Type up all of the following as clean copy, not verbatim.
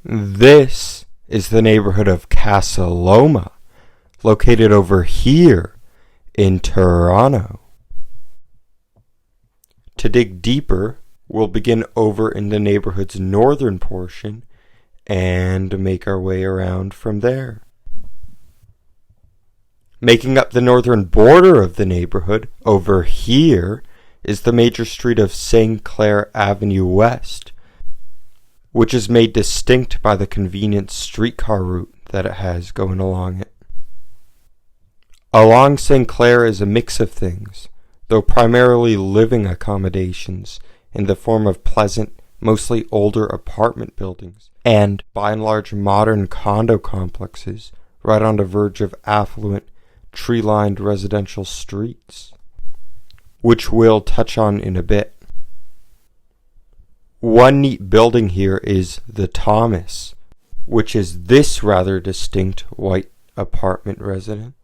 This is the neighborhood of Casa Loma, located over here in Toronto. To dig deeper, we'll begin over in the neighborhood's northern portion and make our way around from there. Making up the northern border of the neighborhood, over here, is the major street of St. Clair Avenue West, which is made distinct by the convenient streetcar route that it has going along it. Along St. Clair is a mix of things, though primarily living accommodations in the form of pleasant, mostly older apartment buildings, and by and large modern condo complexes right on the verge of affluent, tree-lined residential streets, which we'll touch on in a bit. One neat building here is the Thomas, which is this rather distinct white apartment residence.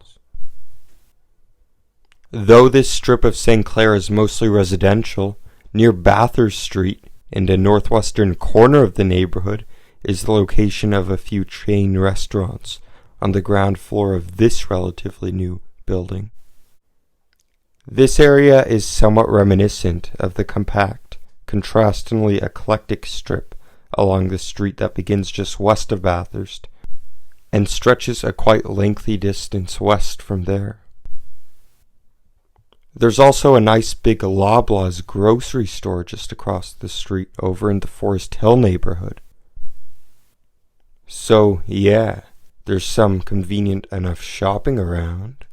Though this strip of St. Clair is mostly residential, near Bathurst Street, in the northwestern corner of the neighborhood, is the location of a few chain restaurants on the ground floor of this relatively new building. This area is somewhat reminiscent of the compact, contrastingly eclectic strip along the street that begins just west of Bathurst and stretches a quite lengthy distance west from there. There's also a nice big Loblaws grocery store just across the street over in the Forest Hill neighborhood. So yeah, there's some convenient enough shopping around.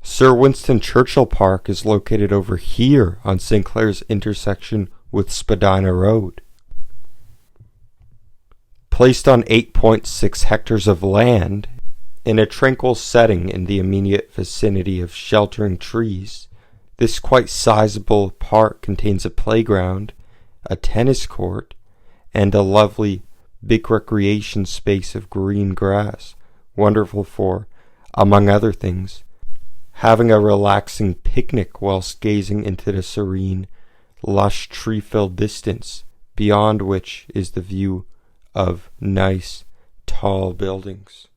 Sir Winston Churchill Park is located over here on St. Clair's intersection with Spadina Road. Placed on 8.6 hectares of land, in a tranquil setting in the immediate vicinity of sheltering trees, this quite sizable park contains a playground, a tennis court, and a lovely big recreation space of green grass, wonderful for, among other things, having a relaxing picnic whilst gazing into the serene, lush tree-filled distance, beyond which is the view of nice, tall buildings.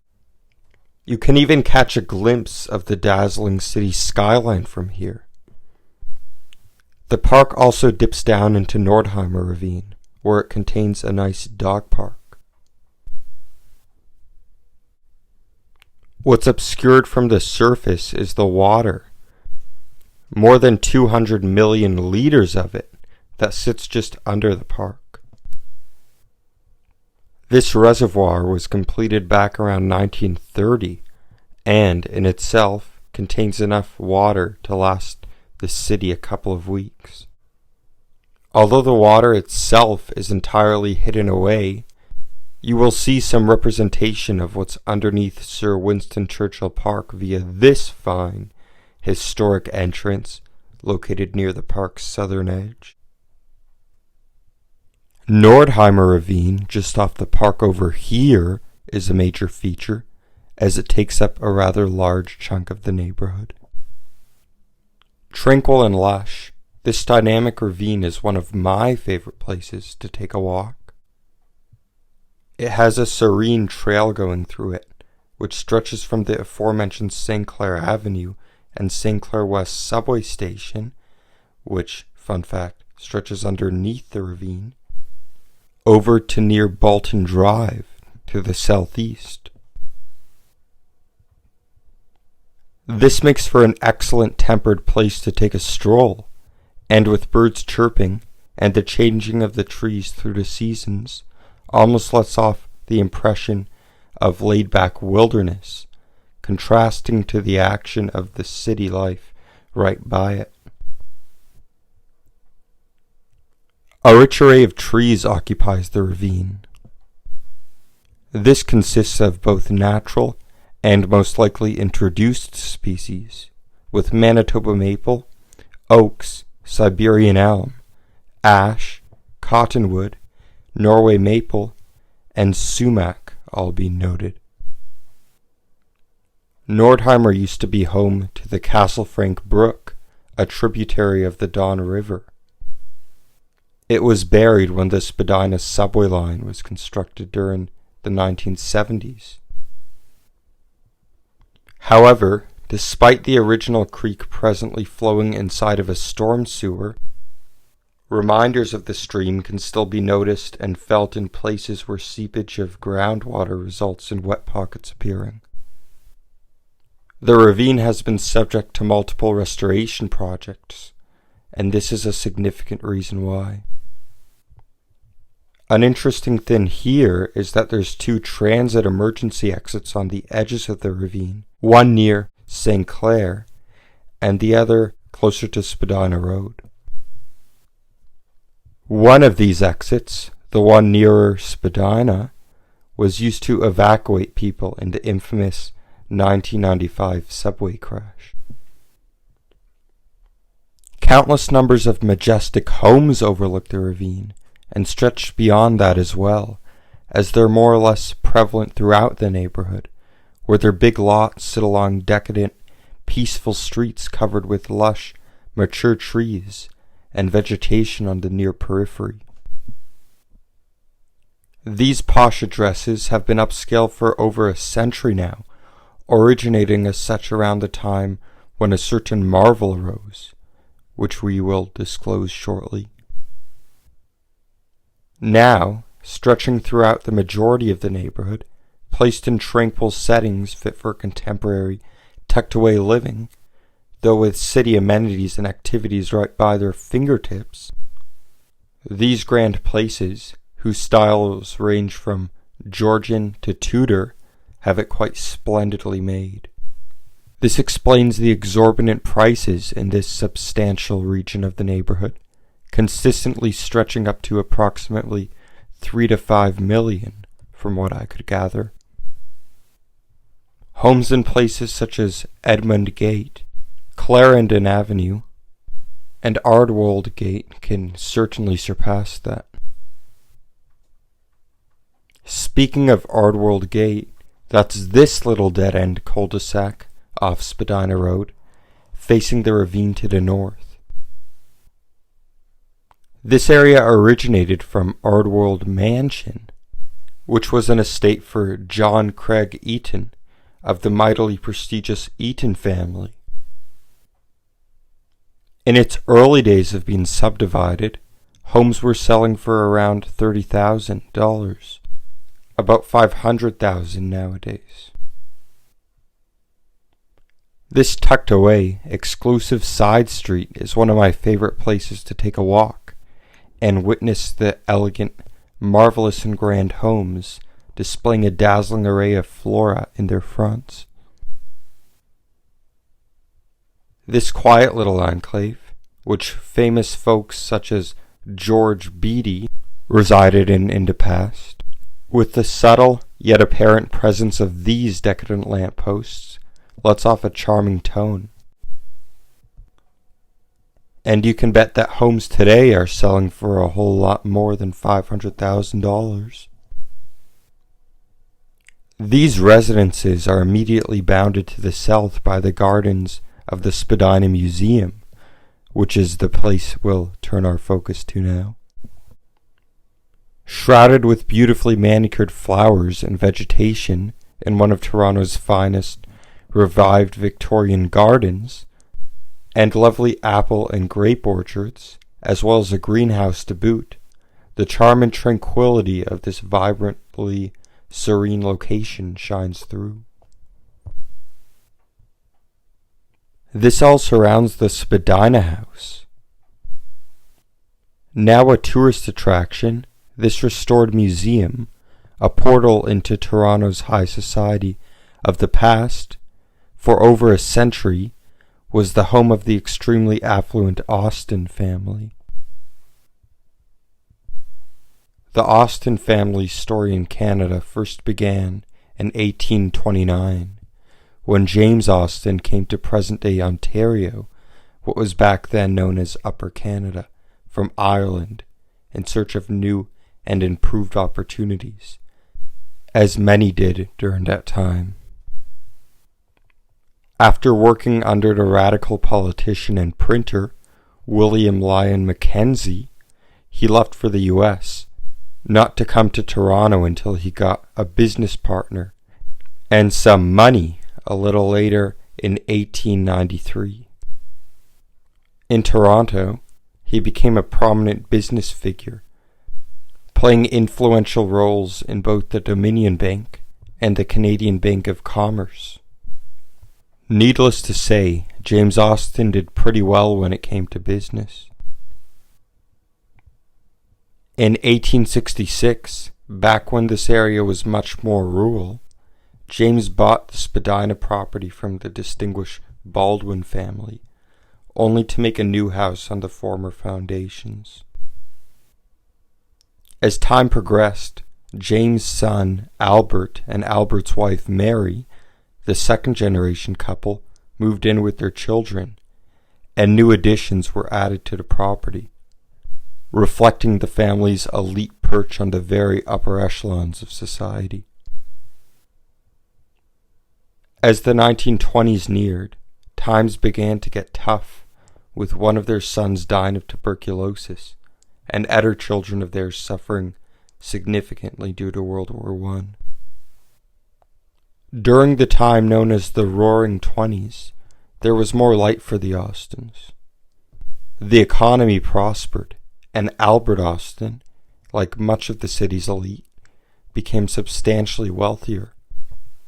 You can even catch a glimpse of the dazzling city skyline from here. The park also dips down into Nordheimer Ravine, where it contains a nice dog park. What's obscured from the surface is the water, more than 200 million liters of it, that sits just under the park. This reservoir was completed back around 1930 and, in itself, contains enough water to last the city a couple of weeks. Although the water itself is entirely hidden away, you will see some representation of what's underneath Sir Winston Churchill Park via this fine, historic entrance located near the park's southern edge. Nordheimer Ravine, just off the park over here, is a major feature, as it takes up a rather large chunk of the neighborhood. Tranquil and lush, this dynamic ravine is one of my favorite places to take a walk. It has a serene trail going through it, which stretches from the aforementioned St. Clair Avenue and St. Clair West subway station, which, fun fact, stretches underneath the ravine, over to near Bolton Drive to the southeast. This makes for an excellent tempered place to take a stroll, and with birds chirping and the changing of the trees through the seasons, almost lets off the impression of laid-back wilderness, contrasting to the action of the city life right by it. A rich array of trees occupies the ravine. This consists of both natural and most likely introduced species, with Manitoba maple, oaks, Siberian elm, ash, cottonwood, Norway maple, and sumac all being noted. Nordheimer used to be home to the Castle Frank Brook, a tributary of the Don River. It was buried when the Spadina subway line was constructed during the 1970s. However, despite the original creek presently flowing inside of a storm sewer, reminders of the stream can still be noticed and felt in places where seepage of groundwater results in wet pockets appearing. The ravine has been subject to multiple restoration projects, and this is a significant reason why. An interesting thing here is that there's 2 transit emergency exits on the edges of the ravine, one near St. Clair and the other closer to Spadina Road. One of these exits, the one nearer Spadina, was used to evacuate people in the infamous 1995 subway crash. Countless numbers of majestic homes overlook the ravine, and stretch beyond that as well, as they're more or less prevalent throughout the neighborhood, where their big lots sit along decadent, peaceful streets covered with lush, mature trees and vegetation on the near periphery. These posh addresses have been upscale for over a century now, originating as such around the time when a certain marvel arose, which we will disclose shortly. Now, stretching throughout the majority of the neighborhood, placed in tranquil settings fit for contemporary, tucked-away living, though with city amenities and activities right by their fingertips, these grand places, whose styles range from Georgian to Tudor, have it quite splendidly made. This explains the exorbitant prices in this substantial region of the neighborhood, consistently stretching up to approximately 3 to 5 million, from what I could gather. Homes in places such as Ardwold Gate, Clarendon Avenue, and Ardwold Gate can certainly surpass that. Speaking of Ardwold Gate, that's this little dead-end cul-de-sac off Spadina Road, facing the ravine to the north. This area originated from Ardwold Mansion, which was an estate for John Craig Eaton of the mightily prestigious Eaton family. In its early days of being subdivided, homes were selling for around $30,000, about $500,000 nowadays. This tucked away, exclusive side street is one of my favorite places to take a walk and witness the elegant, marvelous and grand homes displaying a dazzling array of flora in their fronts. This quiet little enclave, which famous folks such as George Beatty resided in the past, with the subtle yet apparent presence of these decadent lampposts, lets off a charming tone. And you can bet that homes today are selling for a whole lot more than $500,000. These residences are immediately bounded to the south by the gardens of the Spadina Museum, which is the place we'll turn our focus to now. Shrouded with beautifully manicured flowers and vegetation in one of Toronto's finest revived Victorian gardens, and lovely apple and grape orchards, as well as a greenhouse to boot, the charm and tranquility of this vibrantly serene location shines through. This all surrounds the Spadina House. Now a tourist attraction, this restored museum, a portal into Toronto's high society of the past, for over a century, was the home of the extremely affluent Austin family. The Austin family's story in Canada first began in 1829, when James Austin came to present-day Ontario, what was back then known as Upper Canada, from Ireland, in search of new and improved opportunities, as many did during that time. After working under the radical politician and printer William Lyon Mackenzie, he left for the US, not to come to Toronto until he got a business partner and some money a little later in 1893. In Toronto, he became a prominent business figure, playing influential roles in both the Dominion Bank and the Canadian Bank of Commerce. Needless to say, James Austin did pretty well when it came to business. In 1866, back when this area was much more rural, James bought the Spadina property from the distinguished Baldwin family, only to make a new house on the former foundations. As time progressed, James' son Albert and Albert's wife Mary, the second-generation couple, moved in with their children, and new additions were added to the property, reflecting the family's elite perch on the very upper echelons of society. As the 1920s neared, times began to get tough, with one of their sons dying of tuberculosis, and other children of theirs suffering significantly due to World War I. During the time known as the Roaring Twenties, there was more light for the Austins. The economy prospered, and Albert Austin, like much of the city's elite, became substantially wealthier,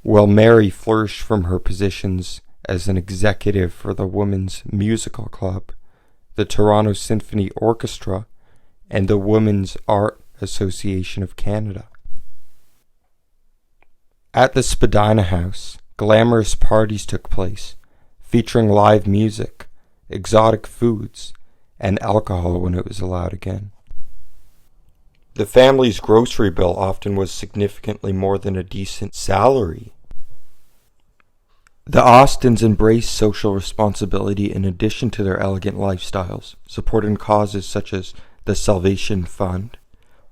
while Mary flourished from her positions as an executive for the Women's Musical Club, the Toronto Symphony Orchestra, and the Women's Art Association of Canada. At the Spadina House, glamorous parties took place, featuring live music, exotic foods, and alcohol when it was allowed again. The family's grocery bill often was significantly more than a decent salary. The Austins embraced social responsibility in addition to their elegant lifestyles, supporting causes such as the Salvation Fund,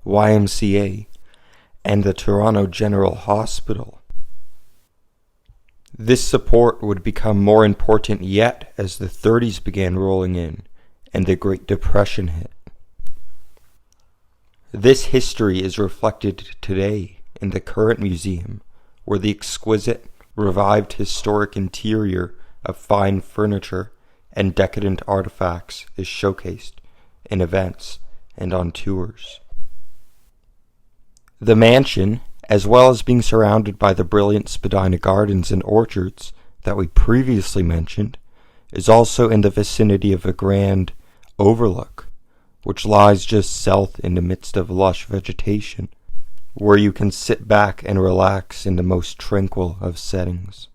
YMCA, and the Toronto General Hospital. This support would become more important yet as the 30s began rolling in and the Great Depression hit. This history is reflected today in the current museum, where the exquisite, revived historic interior of fine furniture and decadent artifacts is showcased in events and on tours. The mansion, as well as being surrounded by the brilliant Spadina gardens and orchards that we previously mentioned, is also in the vicinity of a grand overlook, which lies just south in the midst of lush vegetation, where you can sit back and relax in the most tranquil of settings.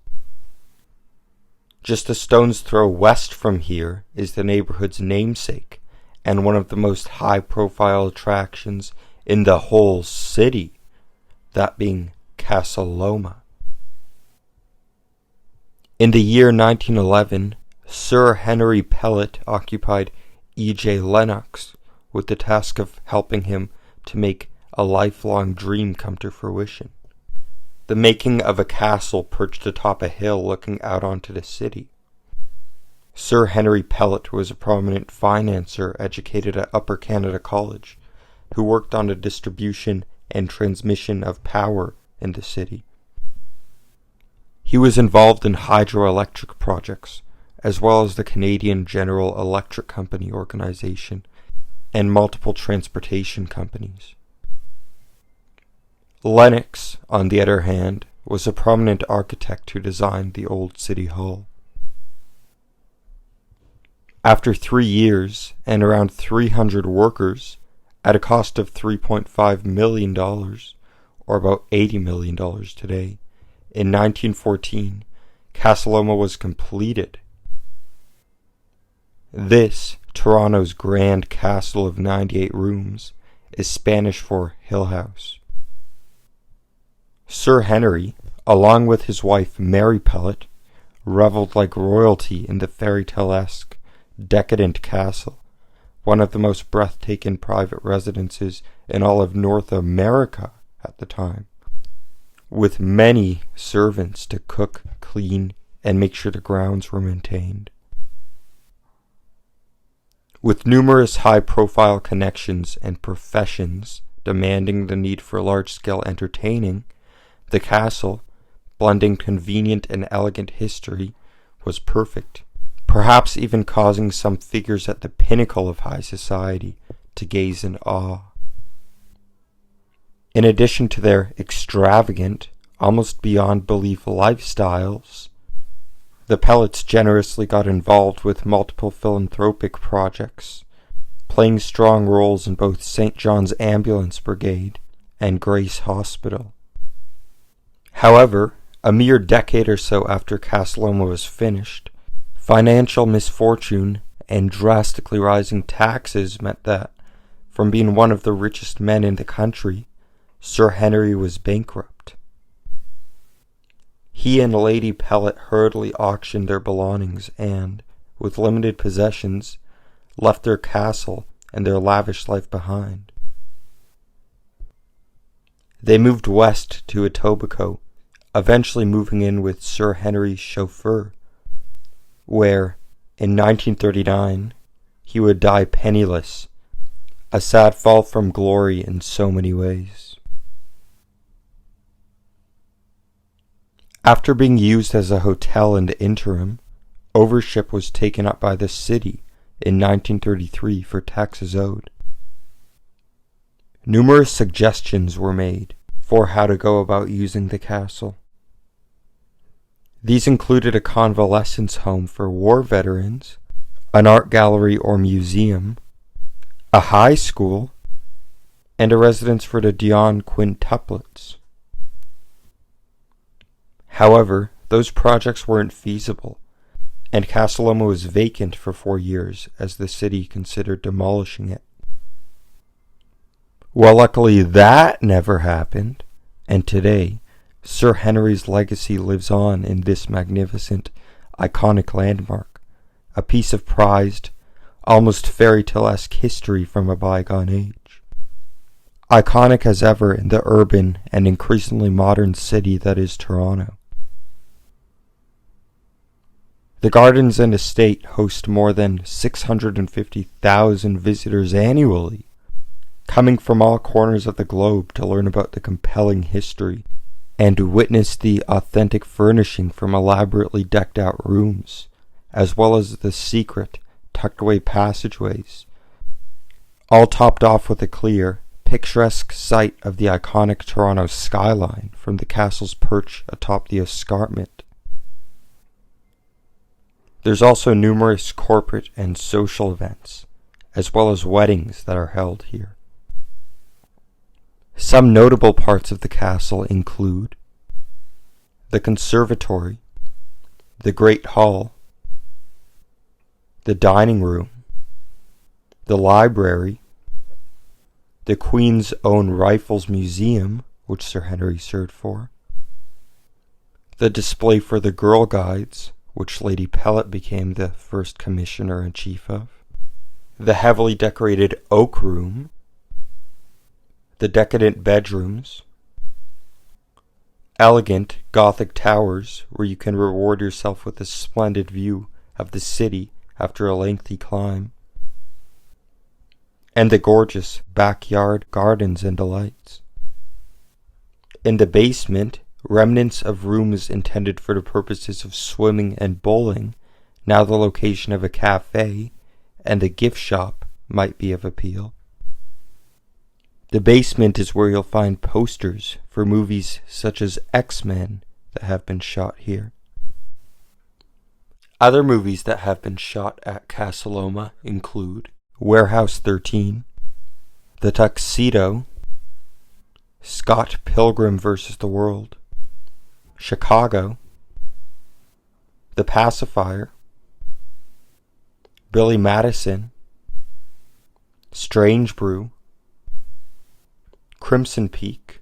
Just a stone's throw west from here is the neighborhood's namesake, and one of the most high-profile attractions in the whole city, that being Casa Loma. In the year 1911, Sir Henry Pellet occupied E.J. Lennox with the task of helping him to make a lifelong dream come to fruition, the making of a castle perched atop a hill looking out onto the city. Sir Henry Pellet was a prominent financier educated at Upper Canada College, who worked on the distribution and transmission of power in the city. He was involved in hydroelectric projects, as well as the Canadian General Electric Company organization and multiple transportation companies. Lennox, on the other hand, was a prominent architect who designed the old City Hall. After 3 years and around 300 workers, at a cost of $3.5 million, or about $80 million today, in 1914, Casa Loma was completed. This, Toronto's grand castle of 98 rooms, is Spanish for Hill House. Sir Henry, along with his wife Mary Pellet, reveled like royalty in the fairy-tale-esque, decadent castle, one of the most breathtaking private residences in all of North America at the time, with many servants to cook, clean, and make sure the grounds were maintained. With numerous high-profile connections and professions demanding the need for large-scale entertaining, the castle, blending convenient and elegant history, was perfect, perhaps even causing some figures at the pinnacle of high society to gaze in awe. In addition to their extravagant, almost beyond belief lifestyles, the Pellets generously got involved with multiple philanthropic projects, playing strong roles in both St. John's Ambulance Brigade and Grace Hospital. However, a mere decade or so after Casa Loma was finished, financial misfortune and drastically rising taxes meant that, from being one of the richest men in the country, Sir Henry was bankrupt. He and Lady Pellet hurriedly auctioned their belongings and, with limited possessions, left their castle and their lavish life behind. They moved west to Etobicoke, eventually moving in with Sir Henry's chauffeur, where, in 1939, he would die penniless, a sad fall from glory in so many ways. After being used as a hotel in the interim, ownership was taken up by the city in 1933 for taxes owed. Numerous suggestions were made for how to go about using the castle. These included a convalescence home for war veterans, an art gallery or museum, a high school, and a residence for the Dion quintuplets. However, those projects weren't feasible, and Casa Loma was vacant for 4 years as the city considered demolishing it. Well, luckily that never happened, and today, Sir Henry's legacy lives on in this magnificent, iconic landmark, a piece of prized, almost fairy-tale-esque history from a bygone age. Iconic as ever in the urban and increasingly modern city that is Toronto. The gardens and estate host more than 650,000 visitors annually, coming from all corners of the globe to learn about the compelling history and to witness the authentic furnishing from elaborately decked out rooms, as well as the secret, tucked away passageways, all topped off with a clear, picturesque sight of the iconic Toronto skyline from the castle's perch atop the escarpment. There's also numerous corporate and social events, as well as weddings that are held here. Some notable parts of the castle include the conservatory, the Great Hall, the dining room, the library, the Queen's Own Rifles Museum, which Sir Henry served for, the display for the Girl Guides, which Lady Pellet became the first commissioner-in-chief of, the heavily decorated Oak Room, the decadent bedrooms, elegant Gothic towers where you can reward yourself with a splendid view of the city after a lengthy climb, and the gorgeous backyard gardens and delights. In the basement, remnants of rooms intended for the purposes of swimming and bowling, now the location of a cafe, and a gift shop might be of appeal. The basement is where you'll find posters for movies such as X-Men that have been shot here. Other movies that have been shot at Casa Loma include Warehouse 13, The Tuxedo, Scott Pilgrim vs. the World, Chicago, The Pacifier, Billy Madison, Strange Brew, Crimson Peak,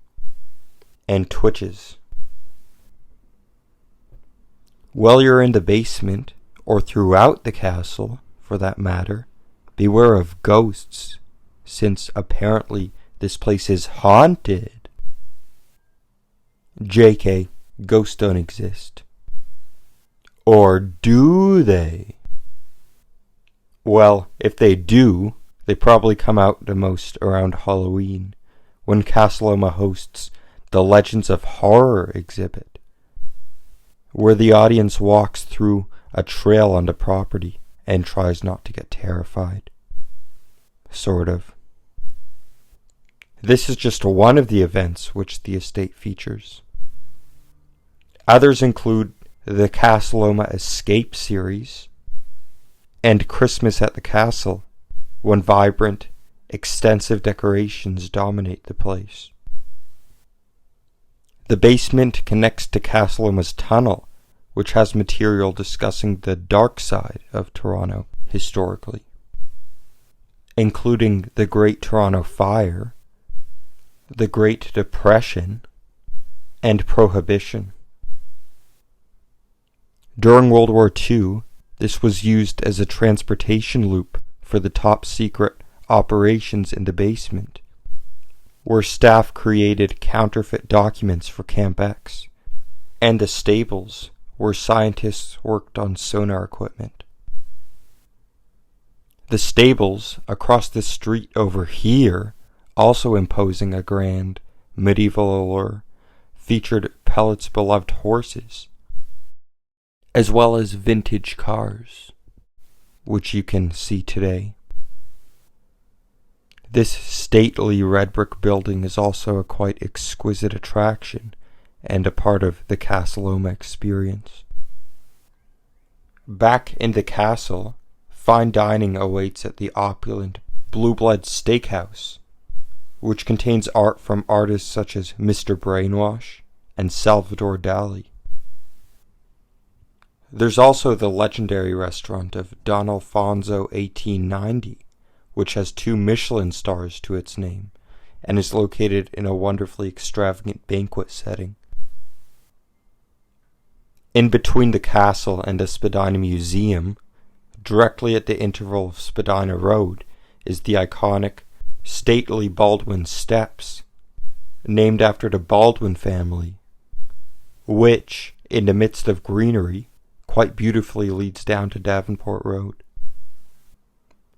and Twitches. While you're in the basement, or throughout the castle, for that matter, beware of ghosts, since apparently this place is haunted. JK, ghosts don't exist. Or do they? Well, if they do, they probably come out the most around Halloween, when Casa Loma hosts the Legends of Horror exhibit, where the audience walks through a trail on the property and tries not to get terrified. Sort of. This is just one of the events which the estate features. Others include the Casa Loma Escape series and Christmas at the Castle, when vibrant, extensive decorations dominate the place. The basement connects to Casa Loma's tunnel, which has material discussing the dark side of Toronto historically, including the Great Toronto Fire, the Great Depression, and Prohibition. During World War II, this was used as a transportation loop for the top-secret operations in the basement, where staff created counterfeit documents for Camp X, and the stables, where scientists worked on sonar equipment. The stables across the street over here, also imposing a grand medieval allure, featured Pellet's beloved horses, as well as vintage cars, which you can see today. This stately red brick building is also a quite exquisite attraction and a part of the Casa Loma experience. Back in the castle, fine dining awaits at the opulent Blue Blood Steakhouse, which contains art from artists such as Mr. Brainwash and Salvador Dali. There's also the legendary restaurant of Don Alfonso 1890, which has 2 Michelin stars to its name, and is located in a wonderfully extravagant banquet setting. In between the castle and the Spadina Museum, directly at the interval of Spadina Road, is the iconic, stately Baldwin Steps, named after the Baldwin family, which, in the midst of greenery, quite beautifully leads down to Davenport Road.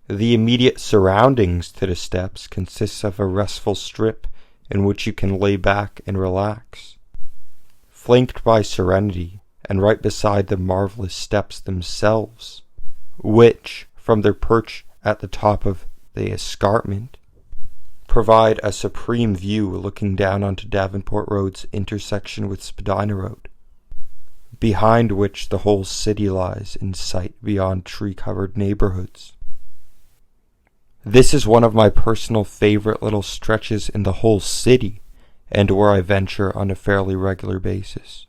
The immediate surroundings to the steps consists of a restful strip in which you can lay back and relax, flanked by serenity and right beside the marvelous steps themselves, which, from their perch at the top of the escarpment, provide a supreme view looking down onto Davenport Road's intersection with Spadina Road, behind which the whole city lies in sight beyond tree-covered neighborhoods. This is one of my personal favorite little stretches in the whole city, and where I venture on a fairly regular basis.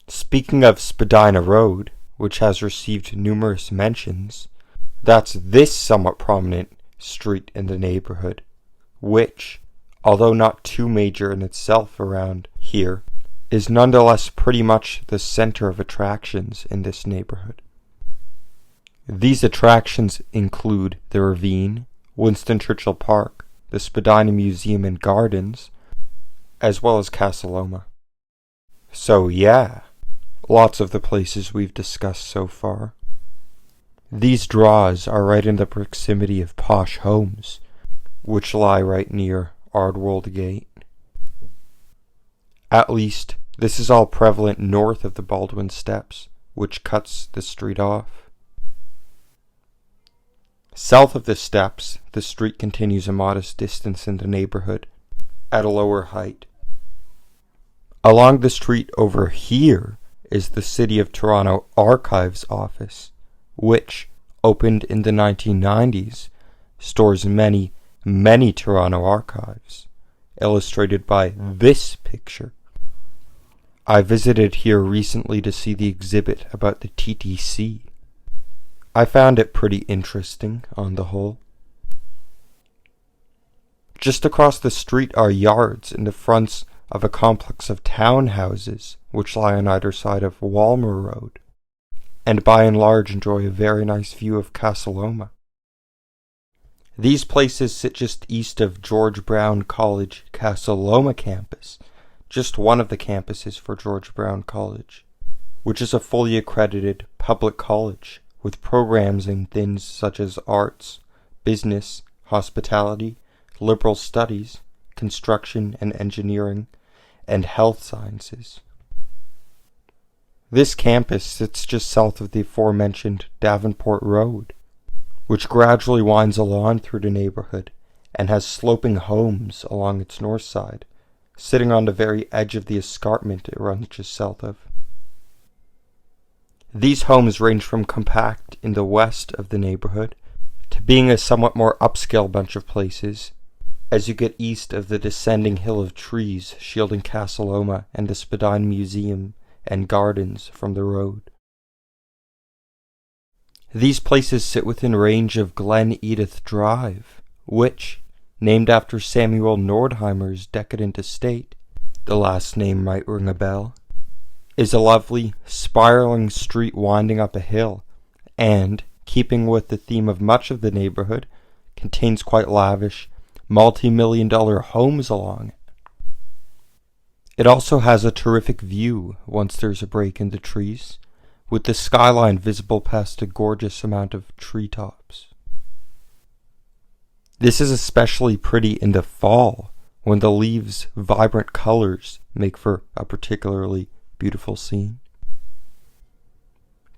Speaking of Spadina Road, which has received numerous mentions, that's this somewhat prominent street in the neighborhood, which, although not too major in itself around here, is nonetheless pretty much the center of attractions in this neighborhood. These attractions include the Ravine, Winston Churchill Park, the Spadina Museum and Gardens, as well as Casa Loma. So yeah, lots of the places we've discussed so far. These draws are right in the proximity of posh homes, which lie right near Ardwold Gate. At least, this is all prevalent north of the Baldwin Steps, which cuts the street off. South of the steps, the street continues a modest distance in the neighborhood, at a lower height. Along the street over here is the City of Toronto Archives Office, which, opened in the 1990s, stores many, many Toronto archives, illustrated by this picture. I visited here recently to see the exhibit about the TTC. I found it pretty interesting on the whole. Just across the street are yards in the fronts of a complex of townhouses which lie on either side of Walmer Road, and by and large enjoy a very nice view of Casa Loma. These places sit just east of George Brown College Casa Loma campus, just one of the campuses for George Brown College, which is a fully accredited public college with programs in things such as arts, business, hospitality, liberal studies, construction and engineering, and health sciences. This campus sits just south of the aforementioned Davenport Road, which gradually winds along through the neighborhood and has sloping homes along its north side, sitting on the very edge of the escarpment it runs just south of. These homes range from compact in the west of the neighborhood to being a somewhat more upscale bunch of places as you get east of the descending hill of trees shielding Casa Loma and the Spadina Museum and Gardens from the road. These places sit within range of Glen Edyth Drive, which, named after Samuel Nordheimer's decadent estate, the last name might ring a bell, is a lovely, spiraling street winding up a hill, and, keeping with the theme of much of the neighborhood, contains quite lavish, multi-million-dollar homes along it. It also has a terrific view once there's a break in the trees, with the skyline visible past a gorgeous amount of treetops. This is especially pretty in the fall, when the leaves' vibrant colors make for a particularly beautiful scene.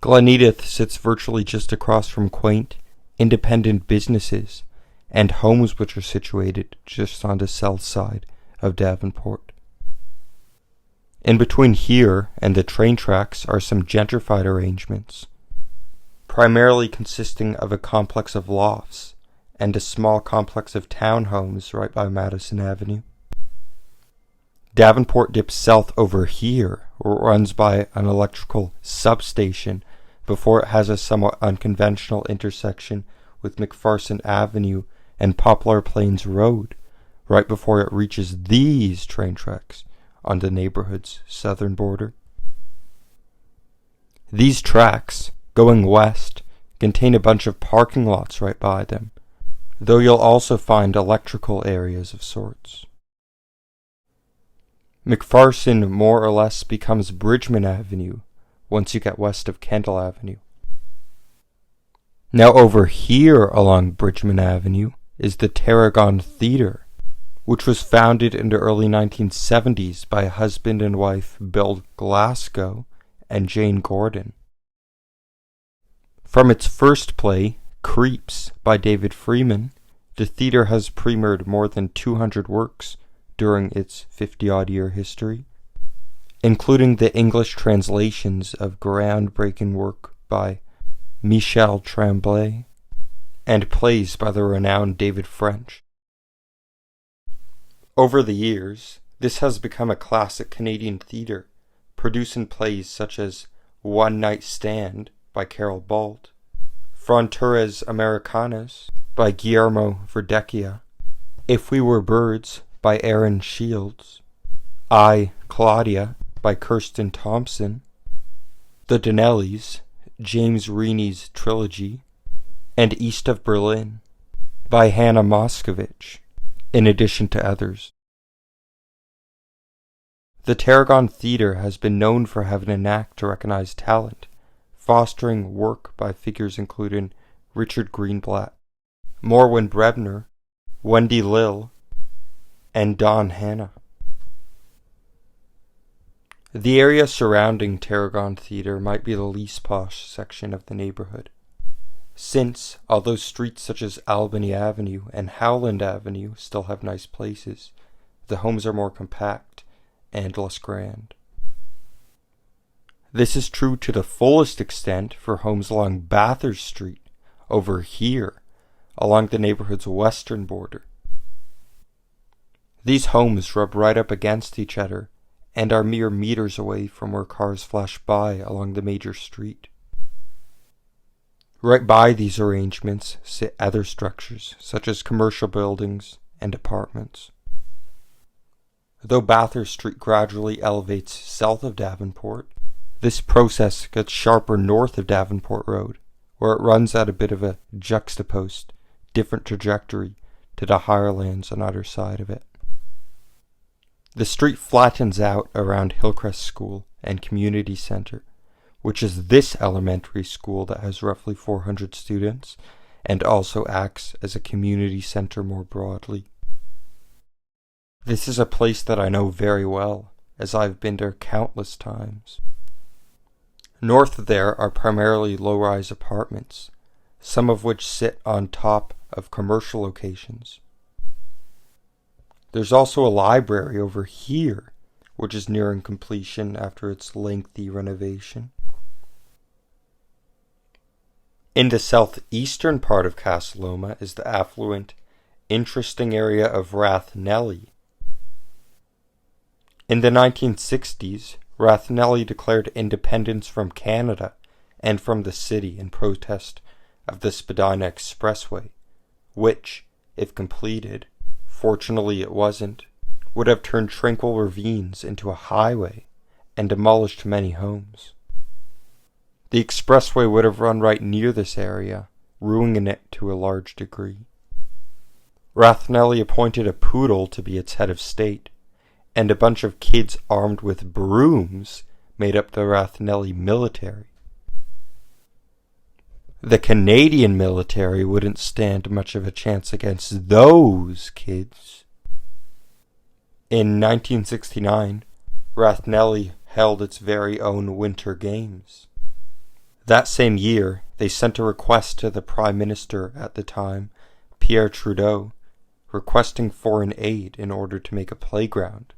Glen Edyth sits virtually just across from quaint, independent businesses and homes which are situated just on the south side of Davenport. In between here and the train tracks are some gentrified arrangements, primarily consisting of a complex of lofts and a small complex of townhomes right by Madison Avenue. Davenport dips south over here, where it runs by an electrical substation before it has a somewhat unconventional intersection with McPherson Avenue and Poplar Plains Road, right before it reaches these train tracks on the neighborhood's southern border. These tracks, going west, contain a bunch of parking lots right by them, though you'll also find electrical areas of sorts. McPherson more or less becomes Bridgman Avenue once you get west of Kendall Avenue. Now over here along Bridgman Avenue is the Tarragon Theatre, which was founded in the early 1970s by husband and wife Bill Glasgow and Jane Gordon. From its first play, Creeps by David Freeman, the theatre has premiered more than 200 works during its 50-odd year history, including the English translations of groundbreaking work by Michel Tremblay and plays by the renowned David French. Over the years, this has become a classic Canadian theatre, producing plays such as One Night Stand by Carol Balt, Fronteras Americanas by Guillermo Verdecchia, If We Were Birds by Aaron Shields, I, Claudia by Kirsten Thompson, The Donnellys, James Reaney's trilogy, and East of Berlin by Hannah Moscovich, in addition to others. The Tarragon Theatre has been known for having a knack to recognize talent, fostering work by figures including Richard Greenblatt, Morwen Brebner, Wendy Lill, and Don Hanna. The area surrounding Tarragon Theatre might be the least posh section of the neighborhood, since, although streets such as Albany Avenue and Howland Avenue still have nice places, the homes are more compact and less grand. This is true to the fullest extent for homes along Bathurst Street, over here, along the neighborhood's western border. These homes rub right up against each other and are mere meters away from where cars flash by along the major street. Right by these arrangements sit other structures, such as commercial buildings and apartments. Though Bathurst Street gradually elevates south of Davenport, this process gets sharper north of Davenport Road, where it runs at a bit of a juxtaposed, different trajectory to the higher lands on either side of it. The street flattens out around Hillcrest School and Community Center, which is this elementary school that has roughly 400 students and also acts as a community center more broadly. This is a place that I know very well, as I've been there countless times. North of there are primarily low-rise apartments, some of which sit on top of commercial locations. There's also a library over here, which is nearing completion after its lengthy renovation. In the southeastern part of Casa Loma is the affluent, interesting area of Rathnelly. In the 1960s, Rathnelly declared independence from Canada and from the city in protest of the Spadina Expressway, which, if completed, fortunately it wasn't, would have turned tranquil ravines into a highway and demolished many homes. The expressway would have run right near this area, ruining it to a large degree. Rathnelly appointed a poodle to be its head of state, and a bunch of kids armed with brooms made up the Rathnelly military. The Canadian military wouldn't stand much of a chance against those kids. In 1969, Rathnelly held its very own Winter Games. That same year, they sent a request to the Prime Minister at the time, Pierre Trudeau, requesting foreign aid in order to make a playground,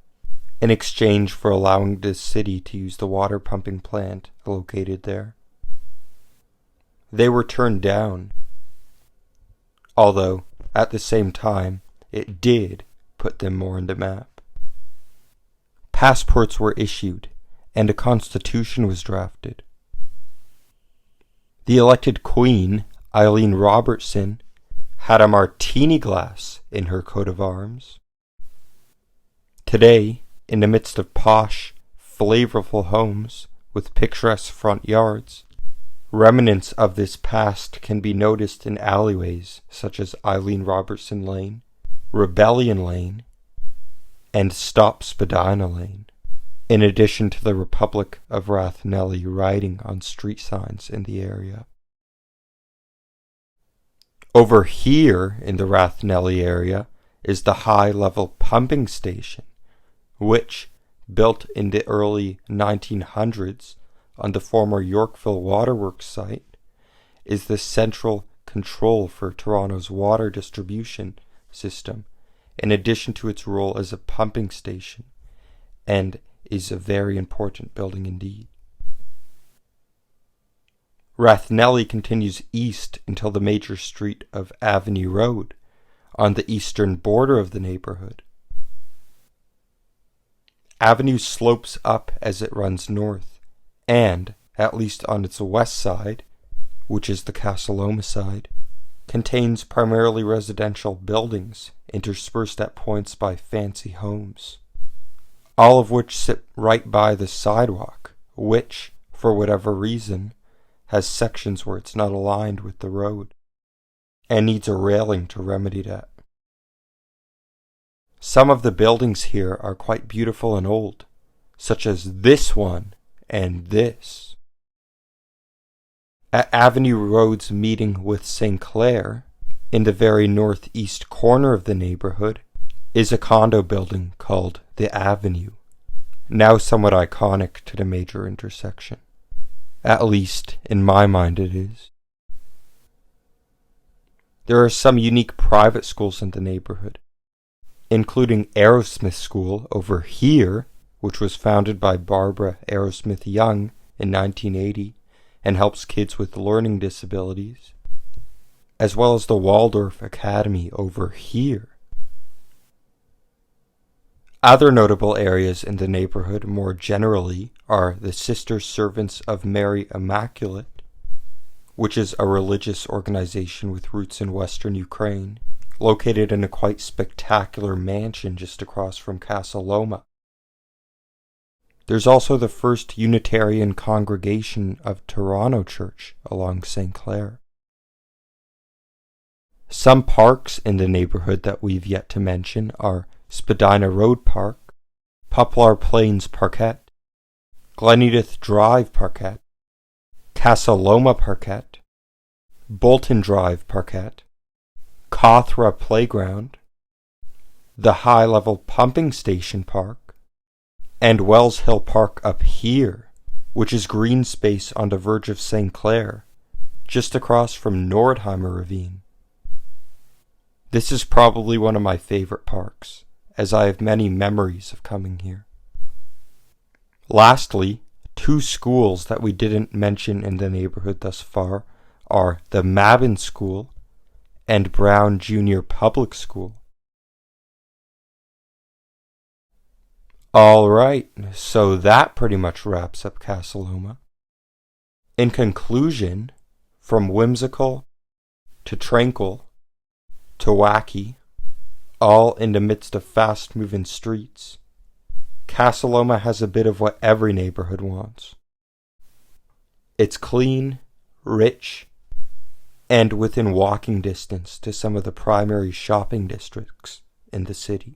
in exchange for allowing the city to use the water pumping plant located there. They were turned down, although, at the same time, it did put them more on the map. Passports were issued, and a constitution was drafted. The elected queen, Eileen Robertson, had a martini glass in her coat of arms. Today, in the midst of posh, flavorful homes with picturesque front yards, remnants of this past can be noticed in alleyways such as Eileen Robertson Lane, Rebellion Lane, and Stop Spadina Lane, in addition to the Republic of Rathnelly writing on street signs in the area. Over here in the Rathnelly area is the high-level pumping station, which, built in the early 1900s on the former Yorkville Waterworks site, is the central control for Toronto's water distribution system, in addition to its role as a pumping station, and is a very important building indeed. Rathnelly continues east until the major street of Avenue Road, on the eastern border of the neighborhood. Avenue slopes up as it runs north, and, at least on its west side, which is the Casa Loma side, contains primarily residential buildings interspersed at points by fancy homes, all of which sit right by the sidewalk, which, for whatever reason, has sections where it's not aligned with the road, and needs a railing to remedy that. Some of the buildings here are quite beautiful and old, such as this one and this. At Avenue Road's meeting with St. Clair, in the very northeast corner of the neighborhood, is a condo building called the Avenue, now somewhat iconic to the major intersection. At least, in my mind it is. There are some unique private schools in the neighborhood, including Aerosmith School over here, which was founded by Barbara Aerosmith Young in 1980 and helps kids with learning disabilities, as well as the Waldorf Academy over here. Other notable areas in the neighborhood more generally are the Sister Servants of Mary Immaculate, which is a religious organization with roots in western Ukraine, located in a quite spectacular mansion just across from Casa Loma. There's also the First Unitarian Congregation of Toronto Church along St. Clair. Some parks in the neighborhood that we've yet to mention are Spadina Road Park, Poplar Plains Parkette, Glen Edyth Drive Parkette, Casa Loma Parkette, Bolton Drive Parkette, Cawthra Playground, the high-level pumping station park, and Wells Hill Park up here, which is green space on the verge of St. Clair, just across from Nordheimer Ravine. This is probably one of my favorite parks, as I have many memories of coming here. Lastly, two schools that we didn't mention in the neighborhood thus far are the Mabin School and Brown Junior Public School. Alright, so that pretty much wraps up Casa Loma. In conclusion, from whimsical to tranquil to wacky, all in the midst of fast-moving streets, Casa Loma has a bit of what every neighborhood wants. It's clean, rich, and within walking distance to some of the primary shopping districts in the city.